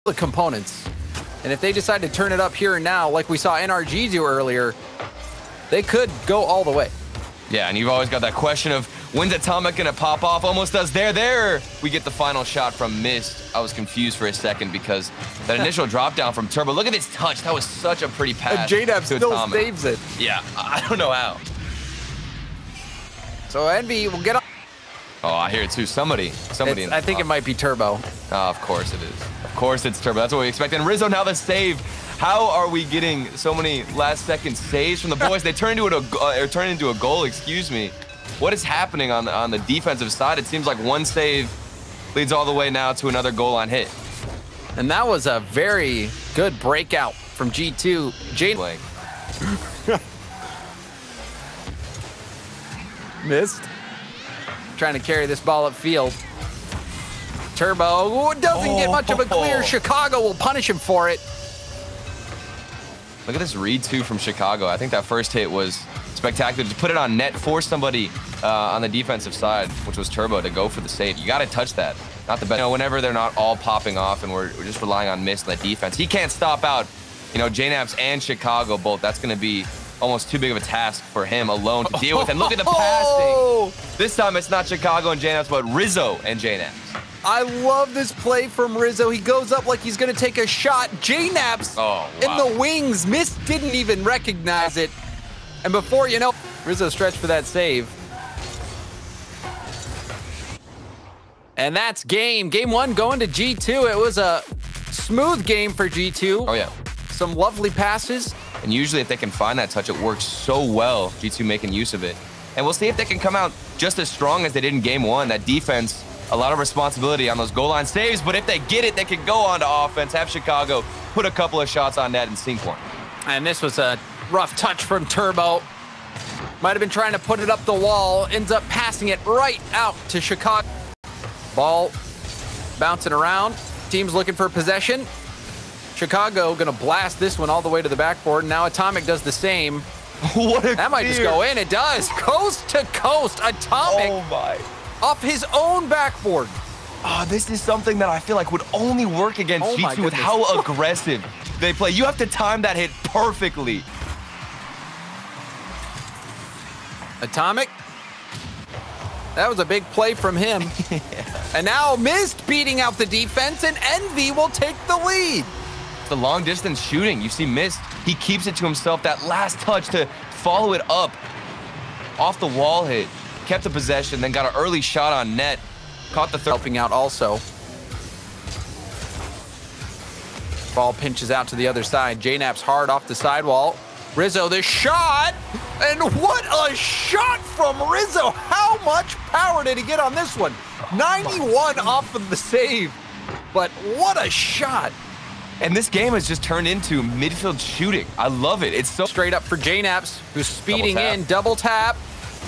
the components. And if they decide to turn it up here and now, like we saw NRG do earlier, they could go all the way. Yeah, and you've always got that question of when's Atomic gonna pop off? Almost does there. We get the final shot from Mist. I was confused for a second because that initial drop down from Turbo. Look at this touch. That was such a pretty pass. JDAP still Atomic. saves it. Yeah, I don't know how. So EnVy will get on. Oh, I hear it too. Somebody. I think it might be Turbo. Oh, of course it is. Of course it's Turbo. That's what we expect. And Rizzo now the save. How are we getting so many last-second saves from the boys? They turn into a goal. Excuse me. What is happening on the defensive side? It seems like one save leads all the way now to another goal line hit. And that was a very good breakout from G2. Missed. Trying to carry this ball upfield. Turbo doesn't get much of a clear. Chicago will punish him for it. Look at this read, too, from Chicago. I think that first hit was spectacular. To put it on net, force somebody on the defensive side, which was Turbo, to go for the save. You got to touch that. Not the best. You know, whenever they're not all popping off and we're just relying on Mist and the defense, he can't stop out, you know, JNaps and Chicago both. That's going to be almost too big of a task for him alone to deal with. And look at the passing. This time it's not Chicago and JNaps, but Rizzo and JNaps. I love this play from Rizzo. He goes up like he's going to take a shot. JNaps in the wings. Mist didn't even recognize it. And before you know, Rizzo stretched for that save. And that's game. Game one going to G2. It was a smooth game for G2. Oh, yeah. Some lovely passes. And usually if they can find that touch, it works so well, G2 making use of it. And we'll see if they can come out just as strong as they did in game one. That defense, a lot of responsibility on those goal line saves, but if they get it, they can go on to offense, have Chicago put a couple of shots on net and sink one. And this was a rough touch from Turbo. Might have been trying to put it up the wall, ends up passing it right out to Chicago. Ball bouncing around. Team's looking for possession. Chicago gonna blast this one all the way to the backboard. Now Atomic does the same. What a that might just go in. It does. Coast to coast. Atomic. Oh my. Off his own backboard. Oh, this is something that I feel like would only work against G2 with how aggressive they play. You have to time that hit perfectly. Atomic. That was a big play from him. Yeah. And now Mist beating out the defense, and EnVy will take the lead. The long distance shooting. You see Mist, he keeps it to himself. That last touch to follow it up off the wall hit. Kept the possession, then got an early shot on net. Caught the third. Helping out also. Ball pinches out to the other side. JNaps hard off the sidewall. Rizzo, the shot! And what a shot from Rizzo! How much power did he get on this one? 91 off of the save. But what a shot! And this game has just turned into midfield shooting. I love it. It's so straight up for JNaps, who's speeding in. Double tap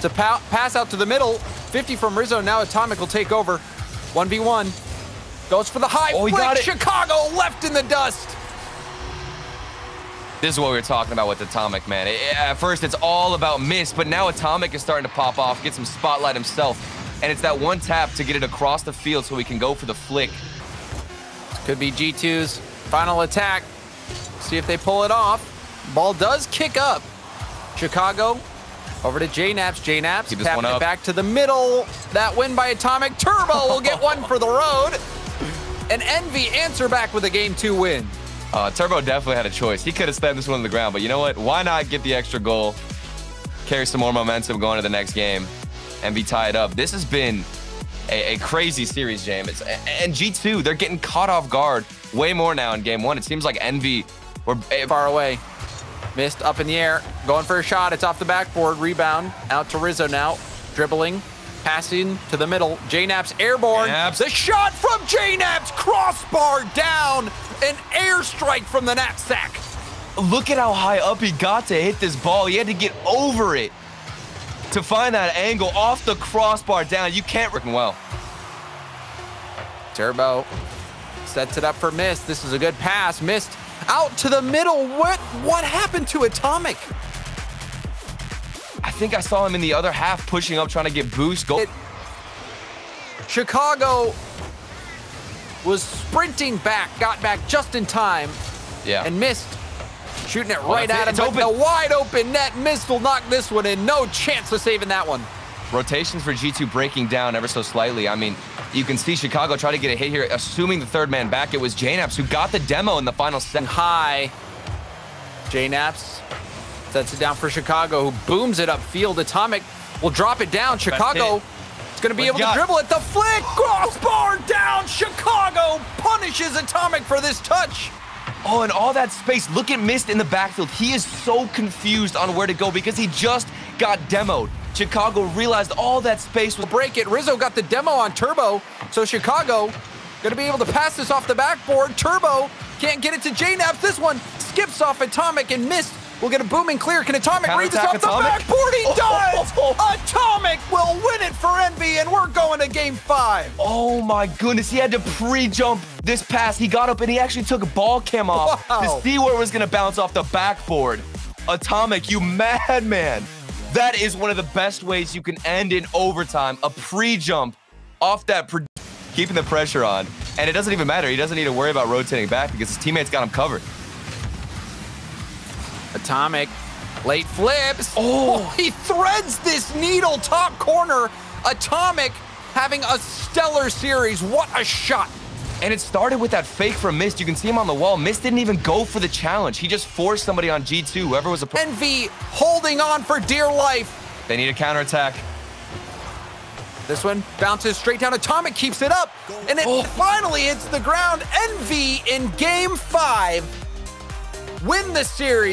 to pass out to the middle. 50 from Rizzo. Now Atomic will take over. 1v1. Goes for the high flick. Got it. Chicago left in the dust. This is what we were talking about with Atomic, man. At first, it's all about Mist, but now Atomic is starting to pop off, get some spotlight himself. And it's that one tap to get it across the field so he can go for the flick. Could be G2's final attack. See if they pull it off. Ball does kick up. Chicago over to JNaps. JNaps tapping it back to the middle. That win by Atomic. Turbo will get one for the road. And EnVy answer back with a Game 2 win. Turbo definitely had a choice. He could have slammed this one on the ground, but you know what? Why not get the extra goal, carry some more momentum going to the next game, and be tied up? This has been a crazy series, James. And G2, they're getting caught off guard way more now in game one. It seems like EnVy were far away. Mist up in the air, going for a shot. It's off the backboard. Rebound out to Rizzo now. Dribbling, passing to the middle. JNaps airborne. The shot from JNaps, crossbar down. An airstrike from the knapsack. Look at how high up he got to hit this ball. He had to get over it to find that angle off the crossbar down. You can't work well. Turbo sets it up for Mist. This is a good pass. Mist out to the middle. What happened to Atomic? I think I saw him in the other half pushing up, trying to get boost. Chicago was sprinting back, got back just in time, and missed. Shooting it right at him, but the wide open net. Mist will knock this one in. No chance of saving that one. Rotations for G2 breaking down ever so slightly. I mean, you can see Chicago try to get a hit here, assuming the third man back. It was JNaps who got the demo in the final second. High. JNaps sets it down for Chicago, who booms it upfield. Atomic will drop it down. Chicago is going to be able to dribble it. The flick, crossbar down. Chicago punishes Atomic for this touch. Oh, and all that space. Look at Mist in the backfield. He is so confused on where to go because he just got demoed. Chicago realized all that space would break it. Rizzo got the demo on Turbo, so Chicago going to be able to pass this off the backboard. Turbo can't get it to JNaps. This one skips off Atomic, and Mist will get a booming clear. Can Atomic read this off the backboard? He does! Atomic will win it for EnVy, and we're going to game 5. Oh my goodness, he had to pre-jump this pass. He got up and he actually took a ball cam off to see where it was going to bounce off the backboard. Atomic, you madman. That is one of the best ways you can end in overtime. A pre-jump off that, keeping the pressure on. And it doesn't even matter. He doesn't need to worry about rotating back because his teammates got him covered. Atomic, late flips. Oh, he threads this needle top corner. Atomic having a stellar series. What a shot. And it started with that fake from Mist. You can see him on the wall. Mist didn't even go for the challenge. He just forced somebody on G2, whoever was a EnVy holding on for dear life. They need a counterattack. This one bounces straight down. Atomic keeps it up, and it finally hits the ground. EnVy in game 5 win the series.